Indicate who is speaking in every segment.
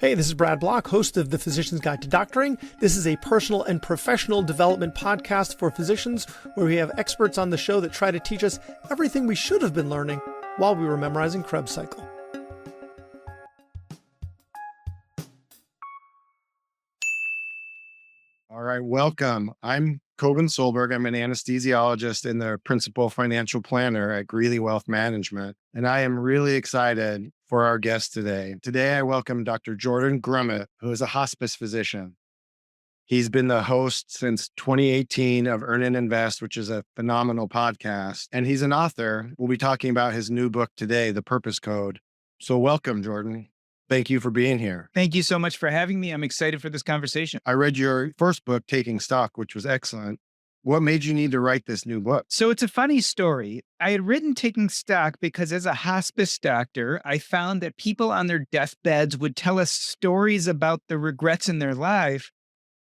Speaker 1: Hey, this is Brad Block, host of The Physician's Guide to Doctoring. This is a personal and professional development podcast for physicians where we have experts on the show that try to teach us everything we should have been learning while we were memorizing Krebs cycle.
Speaker 2: All right, welcome. I'm Cobin Soelberg. I'm an anesthesiologist and the principal financial planner at Greeley Wealth Management, and I am really excited for our guest today. Today, I welcome Dr. Jordan Grumet, who is a hospice physician. He's been the host since 2018 of Earn and Invest, which is a phenomenal podcast, and he's an author. We'll be talking about his new book today, The Purpose Code. So welcome, Jordan. Thank you for being here.
Speaker 3: Thank you so much for having me. I'm excited for this conversation.
Speaker 2: I read your first book, Taking Stock, which was excellent. What made you need to write this new book?
Speaker 3: So it's a funny story. I had written Taking Stock because as a hospice doctor, I found that people on their deathbeds would tell us stories about the regrets in their life.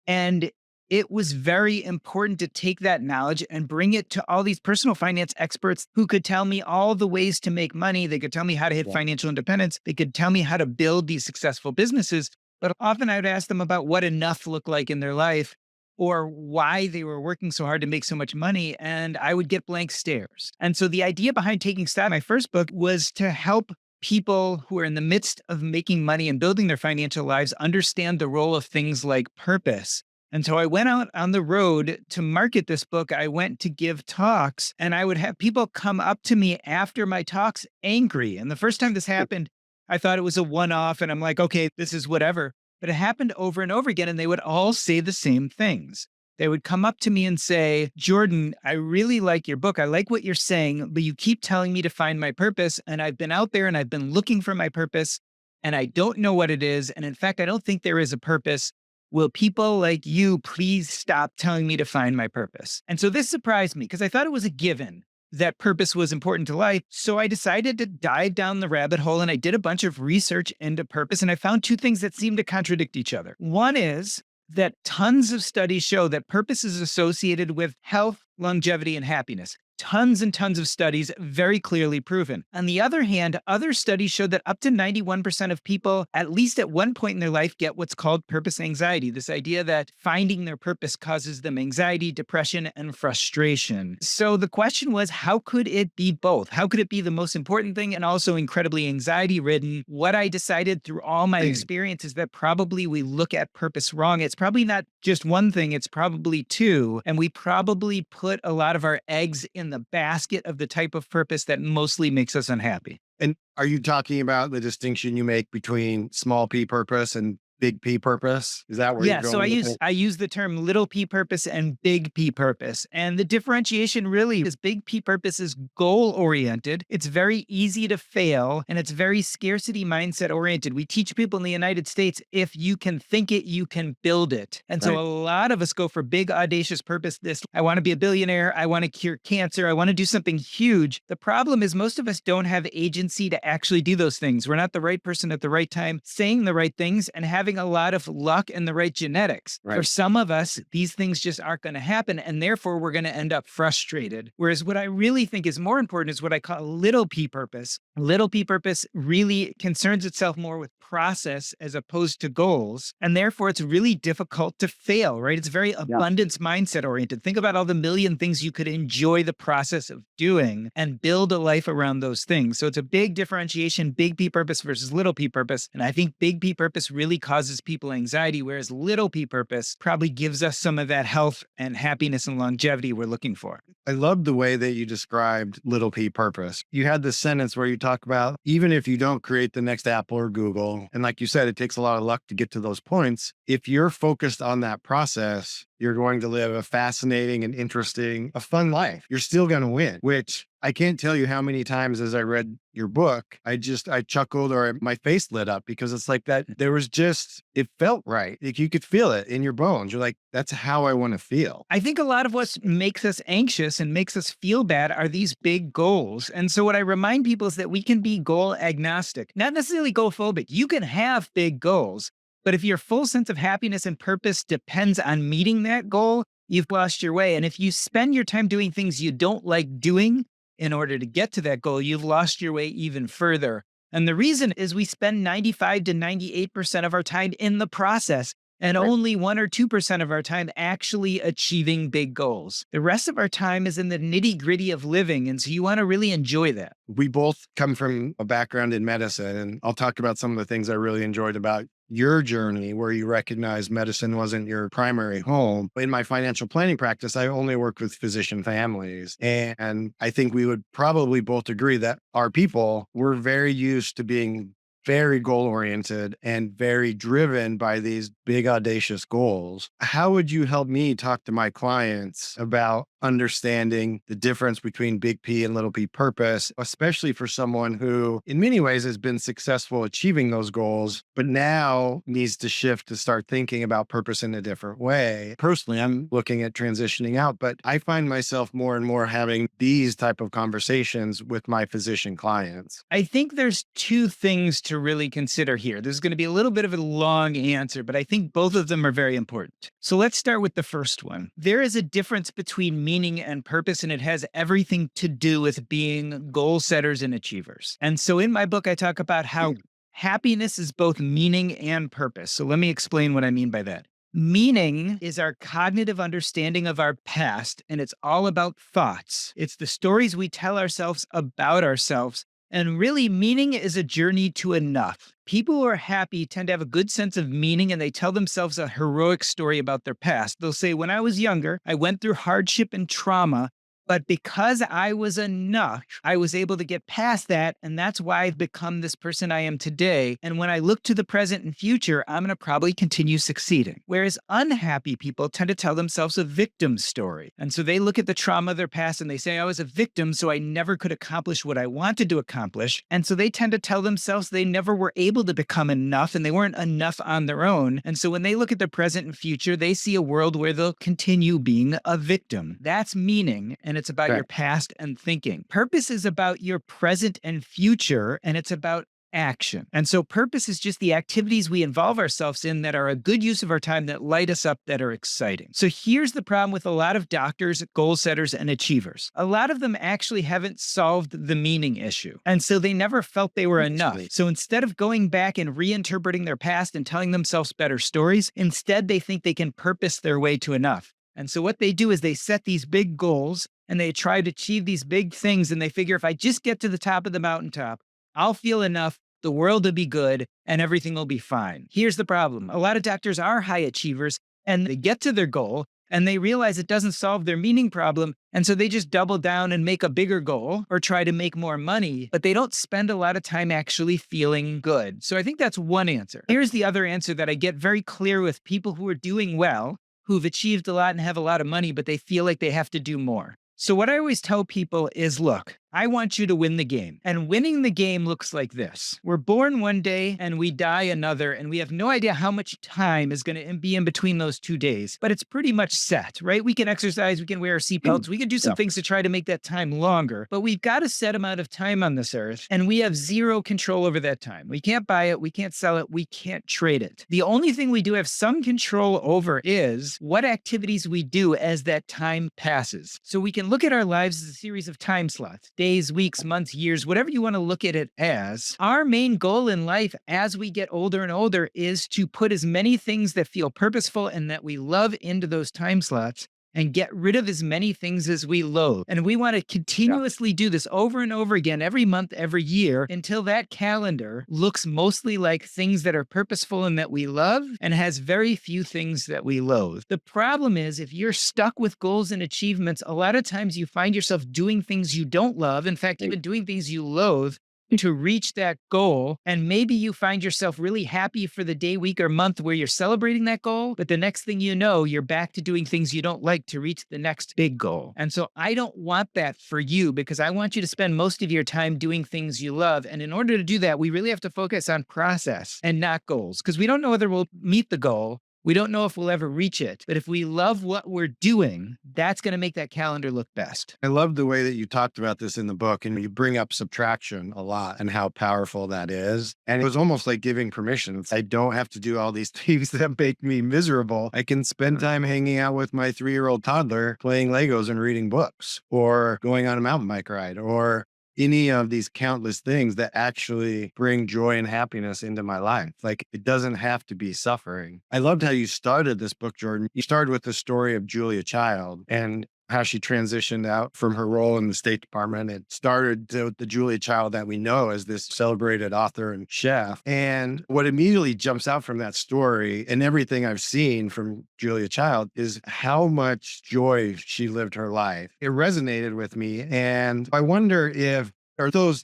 Speaker 3: And it was very important to take that knowledge and bring it to all these personal finance experts who could tell me all the ways to make money. They could tell me how to hit financial independence. They could tell me how to build these successful businesses. But often I would ask them about what enough looked like in their life or why they were working so hard to make so much money. And I would get blank stares. And so the idea behind Taking Stock, my first book, was to help people who are in the midst of making money and building their financial lives understand the role of things like purpose. And so I went out on the road to market this book. I went to give talks, and I would have people come up to me after my talks angry. And the first time this happened, I thought it was a one-off, and I'm like, okay, this is whatever. But it happened over and over again, and they would all say the same things. They would come up to me and say, Jordan, I really like your book. I like what you're saying, but you keep telling me to find my purpose. And I've been out there and I've been looking for my purpose, and I don't know what it is. And in fact, I don't think there is a purpose. Will people like you please stop telling me to find my purpose? And so this surprised me because I thought it was a given that purpose was important to life. So I decided to dive down the rabbit hole and I did a bunch of research into purpose. And I found two things that seem to contradict each other. One is that tons of studies show that purpose is associated with health, longevity, and happiness. Tons and tons of studies, very clearly proven. On the other hand, other studies show that up to 91% of people, at least at one point in their life, get what's called purpose anxiety. This idea that finding their purpose causes them anxiety, depression, and frustration. So the question was, how could it be both? How could it be the most important thing and also incredibly anxiety-ridden? What I decided through all my experience is that probably we look at purpose wrong. It's probably not just one thing, it's probably two. And we probably put a lot of our eggs in the basket of the type of purpose that mostly makes us unhappy.
Speaker 2: And are you talking about the distinction you make between small p purpose and big P purpose? Is that where you're going?
Speaker 3: Yeah, so I use the term little p purpose and big P purpose. And the differentiation really is big P purpose is goal oriented. It's very easy to fail and it's very scarcity mindset oriented. We teach people in the United States, if you can think it, you can build it. And so a lot of us go for big audacious purpose. I want to be a billionaire. I want to cure cancer. I want to do something huge. The problem is most of us don't have agency to actually do those things. We're not the right person at the right time, saying the right things and having a lot of luck and the right genetics. For some of us, these things just aren't going to happen, and therefore we're going to end up frustrated. Whereas what I really think is more important is what I call little p purpose. Little p purpose really concerns itself more with process as opposed to goals, and therefore it's really difficult to fail, right? It's very abundance mindset oriented. Think about all the million things you could enjoy the process of doing and build a life around those things. So it's a big differentiation, big P purpose versus little p purpose. And I think big P purpose really causes people anxiety, whereas little p purpose probably gives us some of that health and happiness and longevity we're looking for.
Speaker 2: I love the way that you described little p purpose. You had this sentence where you talk about, even if you don't create the next Apple or Google, and like you said, it takes a lot of luck to get to those points. If you're focused on that process, you're going to live a fascinating and interesting, a fun life. You're still going to win, which I can't tell you how many times as I read your book, I chuckled or my face lit up because it's like that. There was just, it felt right. Like you could feel it in your bones. You're like, that's how I want to feel.
Speaker 3: I think a lot of what makes us anxious and makes us feel bad are these big goals. And so what I remind people is that we can be goal agnostic, not necessarily goal phobic. You can have big goals, but if your full sense of happiness and purpose depends on meeting that goal, you've lost your way. And if you spend your time doing things you don't like doing in order to get to that goal, you've lost your way even further. And the reason is we spend 95 to 98% of our time in the process and only 1 or 2% of our time actually achieving big goals. The rest of our time is in the nitty-gritty of living. And so you want to really enjoy that.
Speaker 2: We both come from a background in medicine, and I'll talk about some of the things I really enjoyed about your journey where you recognize medicine wasn't your primary home. In my financial planning practice, I only work with physician families. And I think we would probably both agree that our people were very used to being very goal oriented and very driven by these big, audacious goals. How would you help me talk to my clients about understanding the difference between big P and little p purpose, especially for someone who in many ways has been successful achieving those goals, but now needs to shift to start thinking about purpose in a different way? Personally, I'm looking at transitioning out, but I find myself more and more having these type of conversations with my physician clients.
Speaker 3: I think there's two things to really consider here. There's going to be a little bit of a long answer, but I think both of them are very important. So let's start with the first one. There is a difference between meaning and purpose, and it has everything to do with being goal setters and achievers. And so in my book, I talk about how happiness is both meaning and purpose. So let me explain what I mean by that. Meaning is our cognitive understanding of our past, and it's all about thoughts. It's the stories we tell ourselves about ourselves. And really, meaning is a journey to enough. People who are happy tend to have a good sense of meaning, and they tell themselves a heroic story about their past. They'll say, when I was younger, I went through hardship and trauma, but because I was enough, I was able to get past that. And that's why I've become this person I am today. And when I look to the present and future, I'm going to probably continue succeeding. Whereas unhappy people tend to tell themselves a victim story. And so they look at the trauma of their past and they say, I was a victim, so I never could accomplish what I wanted to accomplish. And so they tend to tell themselves they never were able to become enough and they weren't enough on their own. And so when they look at the present and future, they see a world where they'll continue being a victim. That's meaning. And it's about your past and thinking. Purpose is about your present and future, and it's about action. And so purpose is just the activities we involve ourselves in that are a good use of our time, that light us up, that are exciting. So here's the problem with a lot of doctors, goal setters, and achievers. A lot of them actually haven't solved the meaning issue. And so they never felt they were enough. So instead of going back and reinterpreting their past and telling themselves better stories, instead they think they can purpose their way to enough. And so what they do is they set these big goals and they try to achieve these big things. And they figure if I just get to the top of the mountaintop, I'll feel enough, the world will be good, and everything will be fine. Here's the problem. A lot of doctors are high achievers and they get to their goal and they realize it doesn't solve their meaning problem. And so they just double down and make a bigger goal or try to make more money, but they don't spend a lot of time actually feeling good. So I think that's one answer. Here's the other answer that I get very clear with people who are doing well, who've achieved a lot and have a lot of money, but they feel like they have to do more. So what I always tell people is, look, I want you to win the game. And winning the game looks like this. We're born one day and we die another, and we have no idea how much time is going to be in between those 2 days, but it's pretty much set, right? We can exercise, we can wear our seatbelts, we can do some things to try to make that time longer, but we've got a set amount of time on this earth and we have zero control over that time. We can't buy it, we can't sell it, we can't trade it. The only thing we do have some control over is what activities we do as that time passes. So we can look at our lives as a series of time slots. Days, weeks, months, years, whatever you want to look at it as. Our main goal in life as we get older and older is to put as many things that feel purposeful and that we love into those time slots and get rid of as many things as we loathe. And we want to continuously do this over and over again, every month, every year, until that calendar looks mostly like things that are purposeful and that we love and has very few things that we loathe. The problem is if you're stuck with goals and achievements, a lot of times you find yourself doing things you don't love. In fact, even doing things you loathe to reach that goal. And maybe you find yourself really happy for the day, week, or month where you're celebrating that goal. But the next thing you know, you're back to doing things you don't like to reach the next big goal. And so I don't want that for you, because I want you to spend most of your time doing things you love. And in order to do that, we really have to focus on process and not goals, because we don't know whether we'll meet the goal. We don't know if we'll ever reach it, but if we love what we're doing, that's going to make that calendar look best.
Speaker 2: I love the way that you talked about this in the book, and you bring up subtraction a lot and how powerful that is. And it was almost like giving permission. I don't have to do all these things that make me miserable. I can spend time hanging out with my 3-year-old toddler, playing Legos and reading books, or going on a mountain bike ride, or any of these countless things that actually bring joy and happiness into my life. Like, it doesn't have to be suffering. I loved how you started this book, Jordan. You started with the story of Julia Child and how she transitioned out from her role in the State Department and started the Julia Child that we know as this celebrated author and chef. And what immediately jumps out from that story and everything I've seen from Julia Child is how much joy she lived her life. It resonated with me. And I wonder is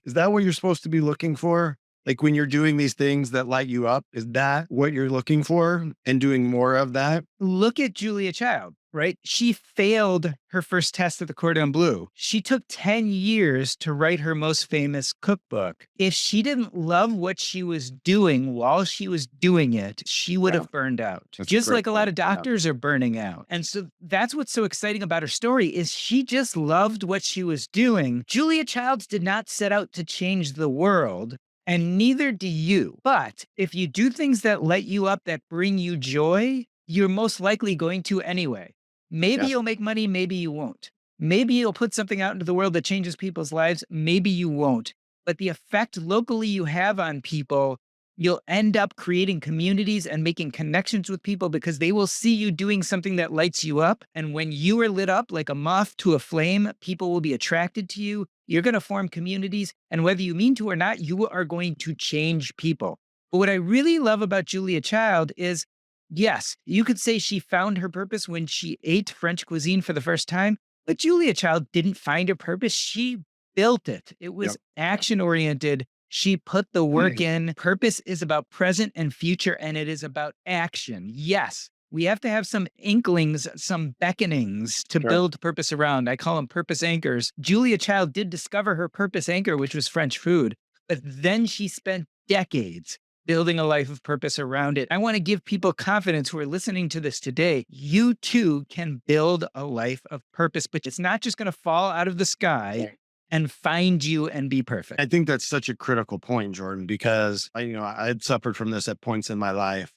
Speaker 2: that what you're supposed to be looking for? Like, when you're doing these things that light you up, is that what you're looking for and doing more of that?
Speaker 3: Look at Julia Child, right? She failed her first test at the Cordon Bleu. She took 10 years to write her most famous cookbook. If she didn't love what she was doing while she was doing it, she would have burned out.
Speaker 2: That's
Speaker 3: Just
Speaker 2: great
Speaker 3: like a lot of
Speaker 2: point. Yeah.
Speaker 3: doctors are burning out. And so that's what's so exciting about her story is she just loved what she was doing. Julia Childs did not set out to change the world. And neither do you. But if you do things that light you up, that bring you joy, you're most likely going to anyway. Maybe
Speaker 2: Yes.
Speaker 3: you'll make money, maybe you won't. Maybe you'll put something out into the world that changes people's lives, maybe you won't. But the effect locally you have on people, you'll end up creating communities and making connections with people because they will see you doing something that lights you up. And when you are lit up like a moth to a flame, people will be attracted to you. You're going to form communities. And whether you mean to or not, you are going to change people. But what I really love about Julia Child is, yes, you could say she found her purpose when she ate French cuisine for the first time, but Julia Child didn't find her purpose. She built it. It was action oriented. She put the work in. Purpose is about present and future, and it is about action. Yes, we have to have some inklings, some beckonings to build purpose around. I call them purpose anchors. Julia Child did discover her purpose anchor, which was French food, but then she spent decades building a life of purpose around it. I want to give people confidence who are listening to this today. You too can build a life of purpose, but it's not just going to fall out of the sky and find you and be perfect.
Speaker 2: I think that's such a critical point, Jordan, because I had suffered from this at points in my life.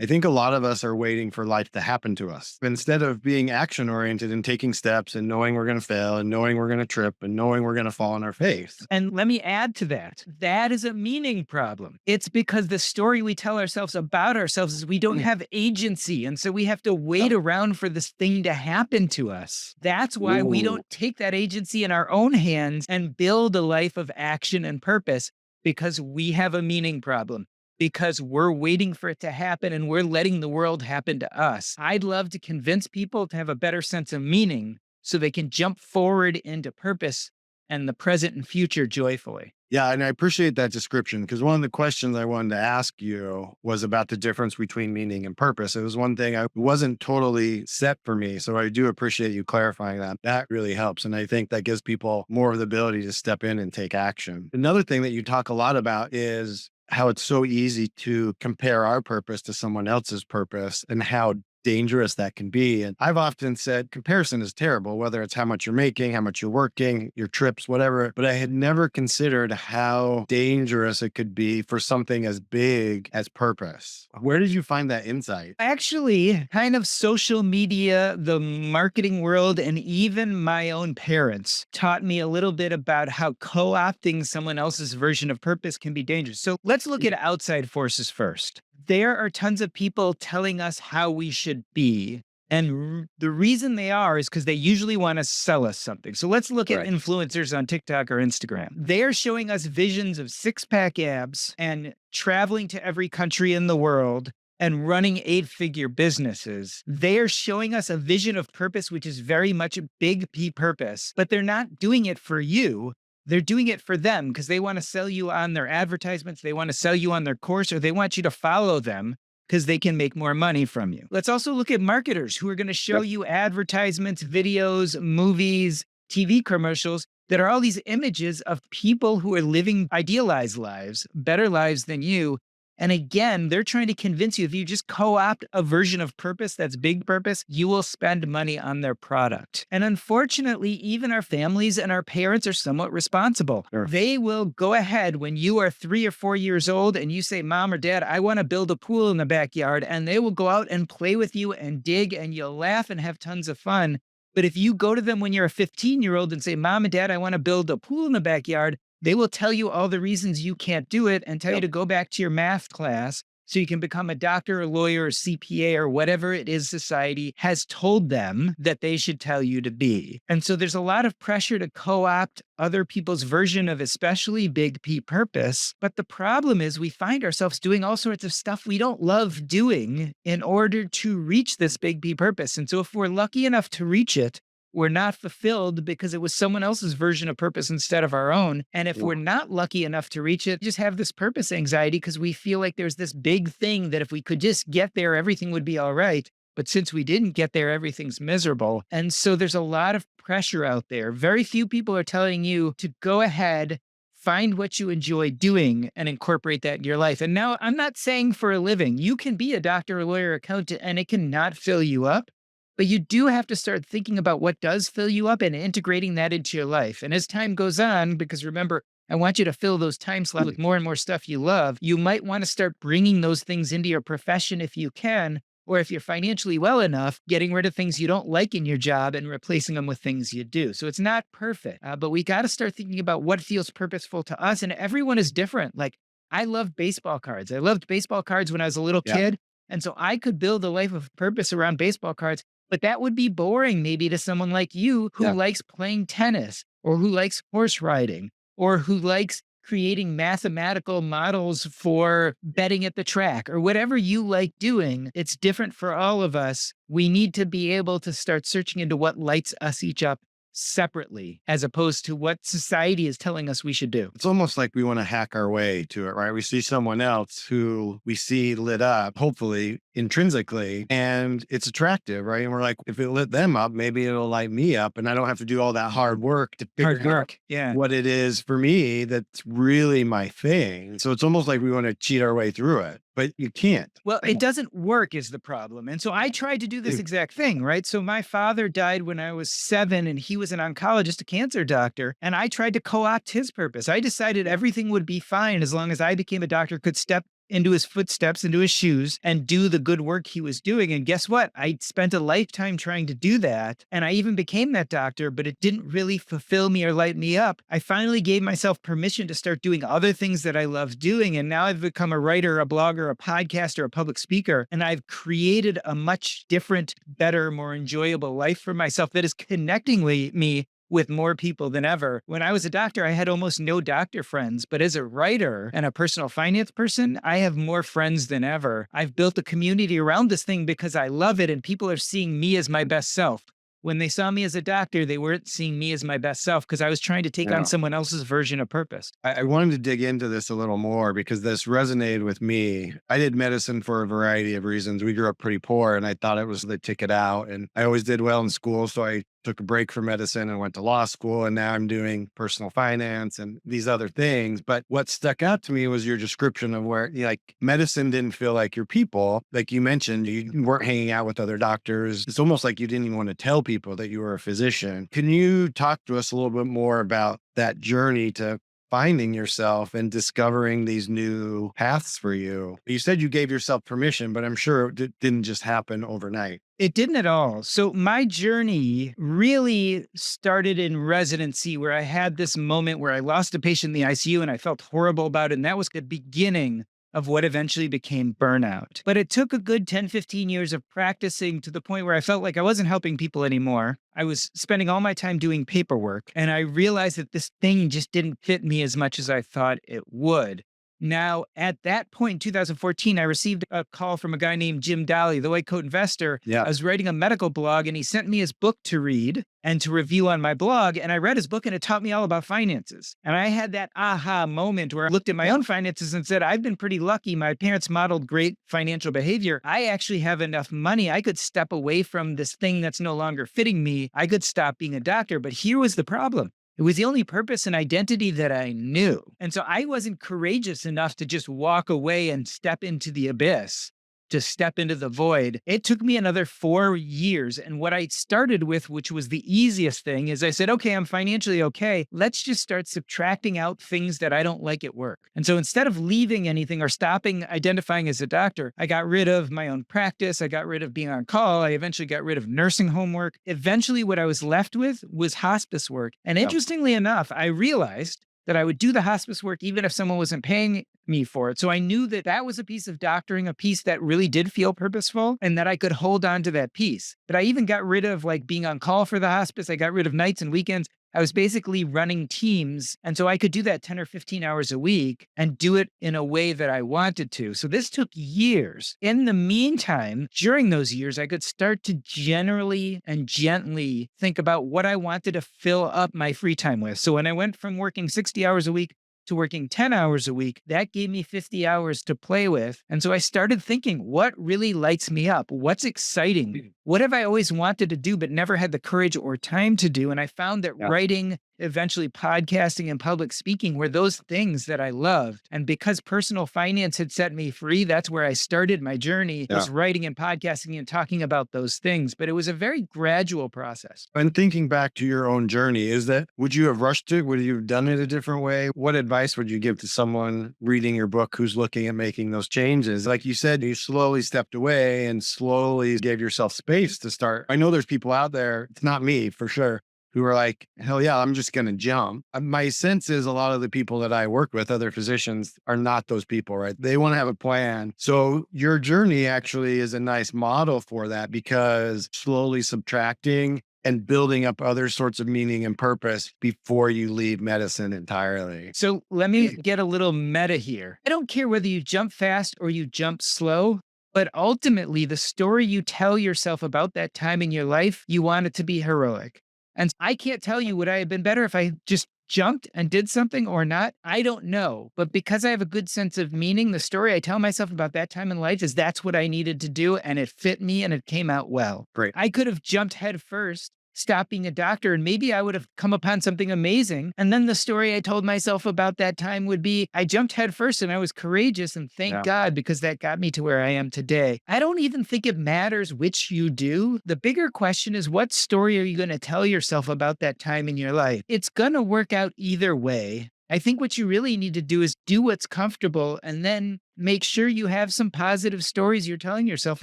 Speaker 2: I think a lot of us are waiting for life to happen to us instead of being action oriented and taking steps and knowing we're going to fail and knowing we're going to trip and knowing we're going to fall on our face.
Speaker 3: And let me add to that. That is a meaning problem. It's because the story we tell ourselves about ourselves is we don't have agency. And so we have to wait around for this thing to happen to us. That's why we don't take that agency in our own hands and build a life of action and purpose, because we have a meaning problem. Because we're waiting for it to happen and we're letting the world happen to us. I'd love to convince people to have a better sense of meaning so they can jump forward into purpose and the present and future joyfully.
Speaker 2: Yeah, and I appreciate that description because one of the questions I wanted to ask you was about the difference between meaning and purpose. It was one thing I wasn't totally set for me. So I do appreciate you clarifying that. That really helps. And I think that gives people more of the ability to step in and take action. Another thing that you talk a lot about is how it's so easy to compare our purpose to someone else's purpose and how dangerous that can be. And I've often said comparison is terrible, whether it's how much you're making, how much you're working, your trips, whatever. But I had never considered how dangerous it could be for something as big as purpose. Where did you find that insight?
Speaker 3: Actually, kind of social media, the marketing world, and even my own parents taught me a little bit about how co-opting someone else's version of purpose can be dangerous. So let's look at outside forces first. There are tons of people telling us how we should be. And the reason they are is because they usually want to sell us something. So let's look at influencers on TikTok or Instagram. They're showing us visions of six-pack abs and traveling to every country in the world and running 8-figure businesses. They are showing us a vision of purpose, which is very much a big P purpose, but they're not doing it for you. They're doing it for them because they want to sell you on their advertisements. They want to sell you on their course, or they want you to follow them because they can make more money from you. Let's also look at marketers who are going to show you advertisements, videos, movies, TV commercials that are all these images of people who are living idealized lives, better lives than you. And again, they're trying to convince you if you just co-opt a version of purpose that's big purpose, you will spend money on their product. And unfortunately, even our families and our parents are somewhat responsible.
Speaker 2: Sure.
Speaker 3: They will go ahead when you are 3 or 4 years old and you say, Mom or Dad, I want to build a pool in the backyard. And they will go out and play with you and dig, and you'll laugh and have tons of fun. But if you go to them when you're a 15-year-old and say, Mom and Dad, I want to build a pool in the backyard, they will tell you all the reasons you can't do it and tell you to go back to your math class so you can become a doctor, a lawyer, a CPA, or whatever it is society has told them that they should tell you to be. And so there's a lot of pressure to co-opt other people's version of especially big P purpose. But the problem is we find ourselves doing all sorts of stuff we don't love doing in order to reach this big P purpose. And so if we're lucky enough to reach it, we're not fulfilled because it was someone else's version of purpose instead of our own. And if we're not lucky enough to reach it, just have this purpose anxiety because we feel like there's this big thing that if we could just get there, everything would be all right. But since we didn't get there, everything's miserable. And so there's a lot of pressure out there. Very few people are telling you to go ahead, find what you enjoy doing and incorporate that in your life. And now I'm not saying for a living. You can be a doctor, a lawyer, accountant, and it cannot fill you up. But you do have to start thinking about what does fill you up and integrating that into your life. And as time goes on, because remember, I want you to fill those time slots with more and more stuff you love, you might want to start bringing those things into your profession if you can, or if you're financially well enough, getting rid of things you don't like in your job and replacing them with things you do. So it's not perfect, but we got to start thinking about what feels purposeful to us. And everyone is different. Like I love baseball cards. I loved baseball cards when I was a little kid. And so I could build a life of purpose around baseball cards. But that would be boring maybe to someone like you who likes playing tennis or who likes horse riding or who likes creating mathematical models for betting at the track or whatever you like doing. It's different for all of us. We need to be able to start searching into what lights us each up separately as opposed to what society is telling us we should do.
Speaker 2: It's almost like we want to hack our way to it, right? We see someone else who we see lit up, hopefully intrinsically, and it's attractive, right? And we're like, if it lit them up, maybe it'll light me up and I don't have to do all that hard work to figure out what it is for me that's really my thing. So it's almost like we want to cheat our way through it. But you can't.
Speaker 3: Well, it doesn't work is the problem. And so I tried to do this exact thing, right? So my father died when I was 7 and he was an oncologist, a cancer doctor. And I tried to co-opt his purpose. I decided everything would be fine as long as I became a doctor, could step into his footsteps, into his shoes, and do the good work he was doing. And guess what? I spent a lifetime trying to do that. And I even became that doctor, but it didn't really fulfill me or light me up. I finally gave myself permission to start doing other things that I love doing. And now I've become a writer, a blogger, a podcaster, a public speaker. And I've created a much different, better, more enjoyable life for myself that is connecting me with more people than ever. When I was a doctor, I had almost no doctor friends, but as a writer and a personal finance person, I have more friends than ever. I've built a community around this thing because I love it and people are seeing me as my best self. When they saw me as a doctor, they weren't seeing me as my best self because I was trying to take on someone else's version of purpose.
Speaker 2: I wanted to dig into this a little more because this resonated with me. I did medicine for a variety of reasons. We grew up pretty poor and I thought it was the ticket out. And I always did well in school. So I took a break from medicine and went to law school. And now I'm doing personal finance and these other things. But what stuck out to me was your description of where like medicine didn't feel like your people. Like you mentioned, you weren't hanging out with other doctors. It's almost like you didn't even want to tell people that you were a physician. Can you talk to us a little bit more about that journey to finding yourself and discovering these new paths for you? You said you gave yourself permission, but I'm sure it didn't just happen overnight.
Speaker 3: It didn't at all. So my journey really started in residency where I had this moment where I lost a patient in the ICU and I felt horrible about it. And that was the beginning of what eventually became burnout. But it took a good 10, 15 years of practicing to the point where I felt like I wasn't helping people anymore. I was spending all my time doing paperwork, and I realized that this thing just didn't fit me as much as I thought it would. Now, at that point in 2014, I received a call from a guy named Jim Daly, the white coat investor. I was writing a medical blog, and he sent me his book to read and to review on my blog. And I read his book, and it taught me all about finances. And I had that aha moment where I looked at my own finances and said, I've been pretty lucky. My parents modeled great financial behavior. I actually have enough money. I could step away from this thing that's no longer fitting me. I could stop being a doctor. But here was the problem. It was the only purpose and identity that I knew. And so I wasn't courageous enough to just walk away and step into the abyss to step into the void. It took me another 4 years. And what I started with, which was the easiest thing, is I said, okay, I'm financially okay. Let's just start subtracting out things that I don't like at work. And so instead of leaving anything or stopping identifying as a doctor, I got rid of my own practice. I got rid of being on call. I eventually got rid of nursing home work. Eventually, what I was left with was hospice work. And interestingly enough, I realized that I would do the hospice work even if someone wasn't paying me for it. So I knew that that was a piece of doctoring, a piece that really did feel purposeful and that I could hold on to that piece. But I even got rid of like being on call for the hospice. I got rid of nights and weekends. I was basically running teams. And so I could do that 10 or 15 hours a week and do it in a way that I wanted to. So this took years. In the meantime, during those years, I could start to generally and gently think about what I wanted to fill up my free time with. So when I went from working 60 hours a week to working 10 hours a week, that gave me 50 hours to play with. And so I started thinking, what really lights me up? What's exciting? What have I always wanted to do, but never had the courage or time to do? And I found that writing, eventually podcasting and public speaking were those things that I loved. And because personal finance had set me free, that's where I started my journey, was writing and podcasting and talking about those things. But it was a very gradual process.
Speaker 2: And thinking back to your own journey, would you have rushed it? Would you have done it a different way? What advice would you give to someone reading your book who's looking at making those changes? Like you said, you slowly stepped away and slowly gave yourself space to start. I know there's people out there, it's not me for sure, who are like, hell yeah, I'm just going to jump. My sense is a lot of the people that I work with, other physicians, are not those people, right? They want to have a plan. So your journey actually is a nice model for that, because slowly subtracting and building up other sorts of meaning and purpose before you leave medicine entirely.
Speaker 3: So let me get a little meta here. I don't care whether you jump fast or you jump slow. But ultimately, the story you tell yourself about that time in your life, you want it to be heroic. And I can't tell you, would I have been better if I just jumped and did something or not? I don't know. But because I have a good sense of meaning, the story I tell myself about that time in life is that's what I needed to do. And it fit me and it came out well.
Speaker 2: Great.
Speaker 3: I could have jumped head first, stopped being a doctor, and maybe I would have come upon something amazing. And then the story I told myself about that time would be, I jumped head first and I was courageous, and thank God, because that got me to where I am today. I don't even think it matters which you do. The bigger question is, what story are you going to tell yourself about that time in your life? It's going to work out either way. I think what you really need to do is do what's comfortable and then make sure you have some positive stories you're telling yourself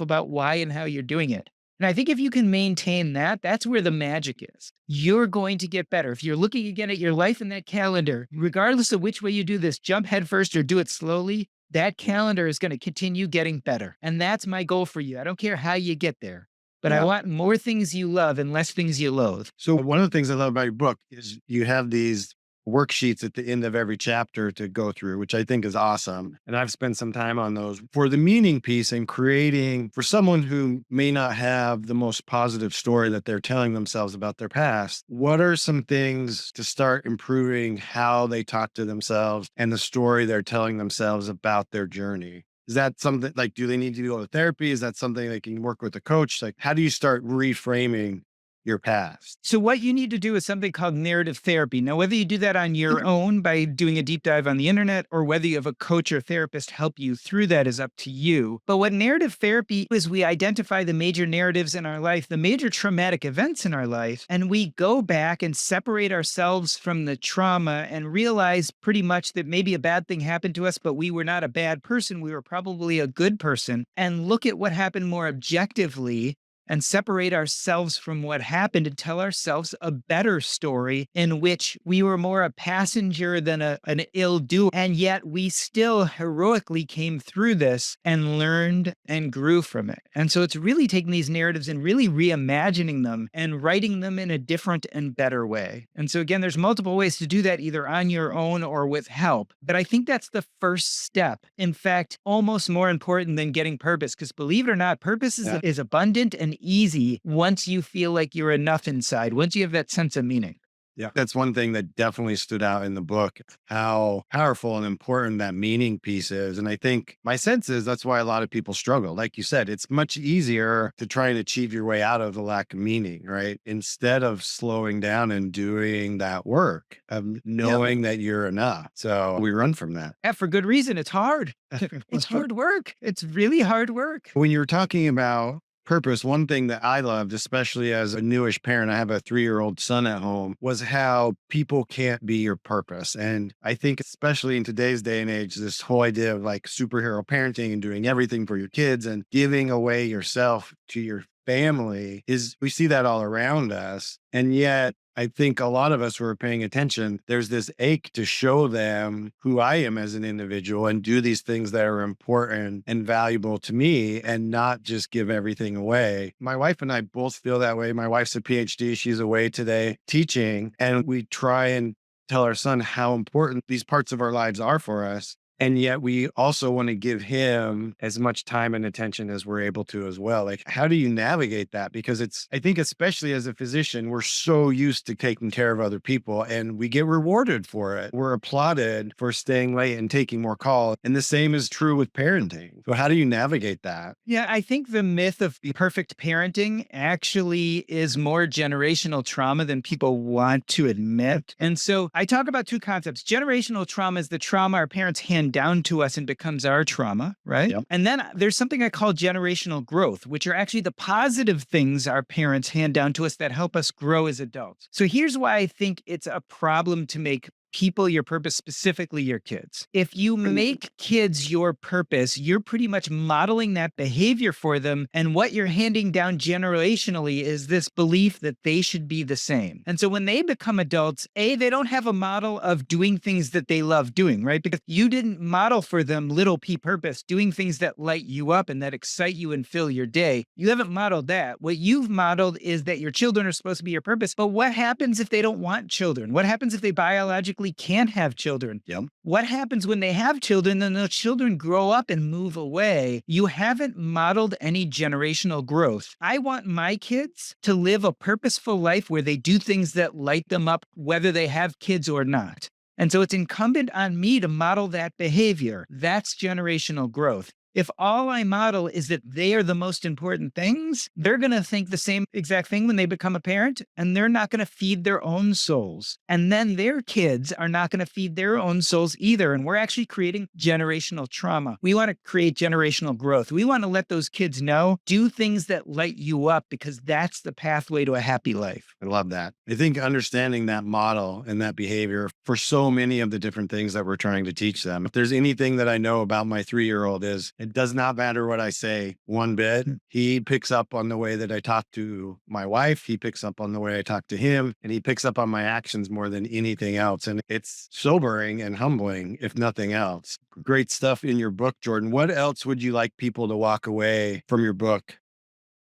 Speaker 3: about why and how you're doing it. And I think if you can maintain that, that's where the magic is. You're going to get better. If you're looking again at your life in that calendar, regardless of which way you do this, jump head first or do it slowly, that calendar is going to continue getting better. And that's my goal for you. I don't care how you get there, but I want more things you love and less things you loathe.
Speaker 2: So one of the things I love about your book is you have these worksheets at the end of every chapter to go through, which I think is awesome. And I've spent some time on those for the meaning piece and creating for someone who may not have the most positive story that they're telling themselves about their past. What are some things to start improving how they talk to themselves and the story they're telling themselves about their journey? Is that something like, do they need to go to therapy? Is that something they can work with a coach? Like, how do you start reframing your past?
Speaker 3: So what you need to do is something called narrative therapy. Now, whether you do that on your own by doing a deep dive on the internet, or whether you have a coach or therapist help you through that, is up to you. But what narrative therapy is, we identify the major narratives in our life, the major traumatic events in our life, and we go back and separate ourselves from the trauma and realize pretty much that maybe a bad thing happened to us, but we were not a bad person. We were probably a good person, and look at what happened more objectively and separate ourselves from what happened and tell ourselves a better story in which we were more a passenger than an ill doer. And yet we still heroically came through this and learned and grew from it. And so it's really taking these narratives and really reimagining them and writing them in a different and better way. And so again, there's multiple ways to do that, either on your own or with help. But I think that's the first step. In fact, almost more important than getting purpose, because believe it or not, purpose is abundant and easy once you feel like you're enough inside, once you have that sense of meaning.
Speaker 2: Yeah. That's one thing that definitely stood out in the book, how powerful and important that meaning piece is. And I think my sense is that's why a lot of people struggle. Like you said, it's much easier to try and achieve your way out of the lack of meaning, right? Instead of slowing down and doing that work of knowing that you're enough. So we run from that.
Speaker 3: Yeah, for good reason. It's hard. It's hard work. It's really hard work.
Speaker 2: When you're talking about purpose, one thing that I loved, especially as a newish parent, I have a 3-year-old son at home, was how people can't be your purpose. And I think, especially in today's day and age, this whole idea of like superhero parenting and doing everything for your kids and giving away yourself to your family is, we see that all around us. And yet, I think a lot of us who are paying attention, there's this ache to show them who I am as an individual and do these things that are important and valuable to me and not just give everything away. My wife and I both feel that way. My wife's a PhD. She's away today teaching, and we try and tell our son how important these parts of our lives are for us. And yet we also want to give him as much time and attention as we're able to as well. Like, how do you navigate that? Because I think, especially as a physician, we're so used to taking care of other people and we get rewarded for it. We're applauded for staying late and taking more calls. And the same is true with parenting. So how do you navigate that?
Speaker 3: Yeah, I think the myth of perfect parenting actually is more generational trauma than people want to admit. And so I talk about two concepts. Generational trauma is the trauma our parents hand down to us and becomes our trauma, right?
Speaker 2: Yep.
Speaker 3: And then there's something I call generational growth, which are actually the positive things our parents hand down to us that help us grow as adults. So here's why I think it's a problem to make people your purpose, specifically your kids. If you make kids your purpose, you're pretty much modeling that behavior for them. And what you're handing down generationally is this belief that they should be the same. And so when they become adults, they don't have a model of doing things that they love doing, right? Because you didn't model for them little p purpose, doing things that light you up and that excite you and fill your day. You haven't modeled that. What you've modeled is that your children are supposed to be your purpose. But what happens if they don't want children? What happens if they biologically can't have children?
Speaker 2: Yep.
Speaker 3: What happens when they have children and those children grow up and move away? You haven't modeled any generational growth. I want my kids to live a purposeful life where they do things that light them up, whether they have kids or not. And so it's incumbent on me to model that behavior. That's generational growth. If all I model is that they are the most important things, they're going to think the same exact thing when they become a parent, and they're not going to feed their own souls. And then their kids are not going to feed their own souls either. And we're actually creating generational trauma. We want to create generational growth. We want to let those kids know, do things that light you up, because that's the pathway to a happy life.
Speaker 2: I love that. I think understanding that model and that behavior for so many of the different things that we're trying to teach them. If there's anything that I know about my 3-year-old is it does not matter what I say one bit. He picks up on the way that I talk to my wife. He picks up on the way I talk to him, and he picks up on my actions more than anything else. And it's sobering and humbling, if nothing else. Great stuff in your book, Jordan. What else would you like people to walk away from your book?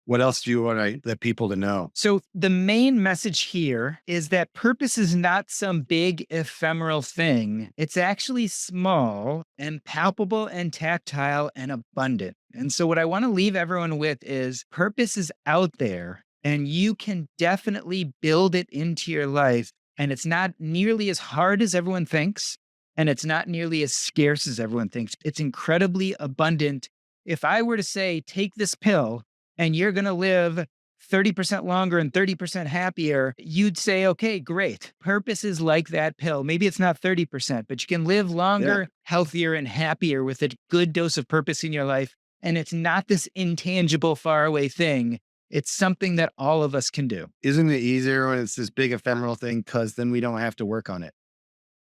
Speaker 2: What else do you want the people to know?
Speaker 3: So the main message here is that purpose is not some big ephemeral thing. It's actually small and palpable and tactile and abundant. And so what I want to leave everyone with is purpose is out there and you can definitely build it into your life. And it's not nearly as hard as everyone thinks. And it's not nearly as scarce as everyone thinks. It's incredibly abundant. If I were to say, take this pill, and you're going to live 30% longer and 30% happier, you'd say, okay, great. Purpose is like that pill. Maybe it's not 30%, but you can live longer, healthier, and happier with a good dose of purpose in your life. And it's not this intangible, faraway thing. It's something that all of us can do.
Speaker 2: Isn't it easier when it's this big ephemeral thing? Because then we don't have to work on it.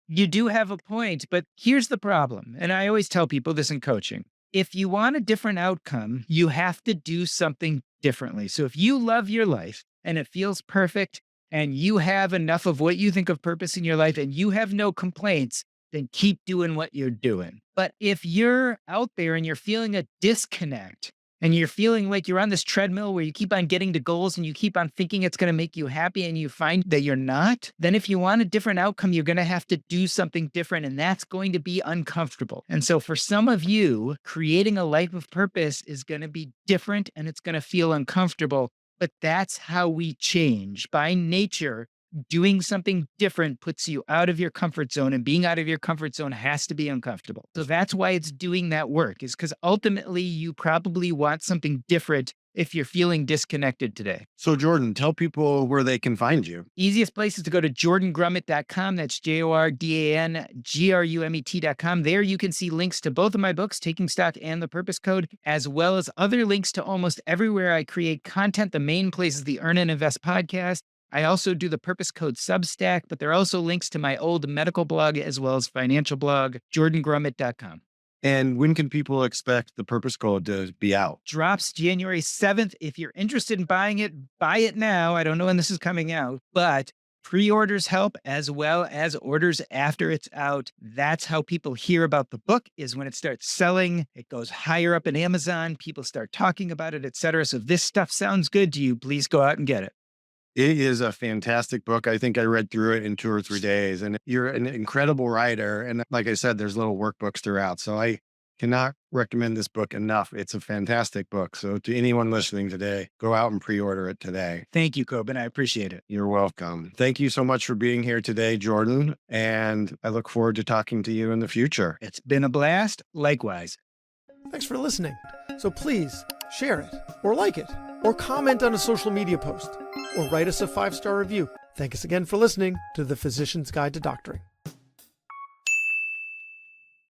Speaker 3: You do have a point, but here's the problem. And I always tell people this in coaching. If you want a different outcome, you have to do something differently. So if you love your life and it feels perfect and you have enough of what you think of purpose in your life and you have no complaints, then keep doing what you're doing. But if you're out there and you're feeling a disconnect and you're feeling like you're on this treadmill where you keep on getting to goals and you keep on thinking it's going to make you happy and you find that you're not, then if you want a different outcome, you're going to have to do something different and that's going to be uncomfortable. And so for some of you, creating a life of purpose is going to be different and it's going to feel uncomfortable, but that's how we change. By nature, doing something different puts you out of your comfort zone, and being out of your comfort zone has to be uncomfortable. So that's why it's doing that work, is because ultimately you probably want something different if you're feeling disconnected today.
Speaker 2: So, Jordan, tell people where they can find you.
Speaker 3: Easiest place is to go to jordangrumet.com. That's JORDANGRUMET.com. There you can see links to both of my books, Taking Stock and The Purpose Code, as well as other links to almost everywhere I create content. The main place is the Earn and Invest podcast. I also do the Purpose Code Substack, but there are also links to my old medical blog as well as financial blog, jordangrumet.com.
Speaker 2: And when can people expect the Purpose Code to be out?
Speaker 3: Drops January 7th. If you're interested in buying it, buy it now. I don't know when this is coming out, but pre-orders help as well as orders after it's out. That's how people hear about the book, is when it starts selling. It goes higher up in Amazon. People start talking about it, etc. So if this stuff sounds good to you, please go out and get it.
Speaker 2: It is a fantastic book. I think I read through it in 2 or 3 days, and you're an incredible writer. And like I said, there's little workbooks throughout. So I cannot recommend this book enough. It's a fantastic book. So to anyone listening today, go out and pre-order it today.
Speaker 3: Thank you, Cobin. I appreciate it.
Speaker 2: You're welcome. Thank you so much for being here today, Jordan. And I look forward to talking to you in the future.
Speaker 3: It's been a blast. Likewise.
Speaker 1: Thanks for listening. So please share it, or like it, or comment on a social media post, or write us a 5-star review. Thank us again for listening to The Physician's Guide to Doctoring.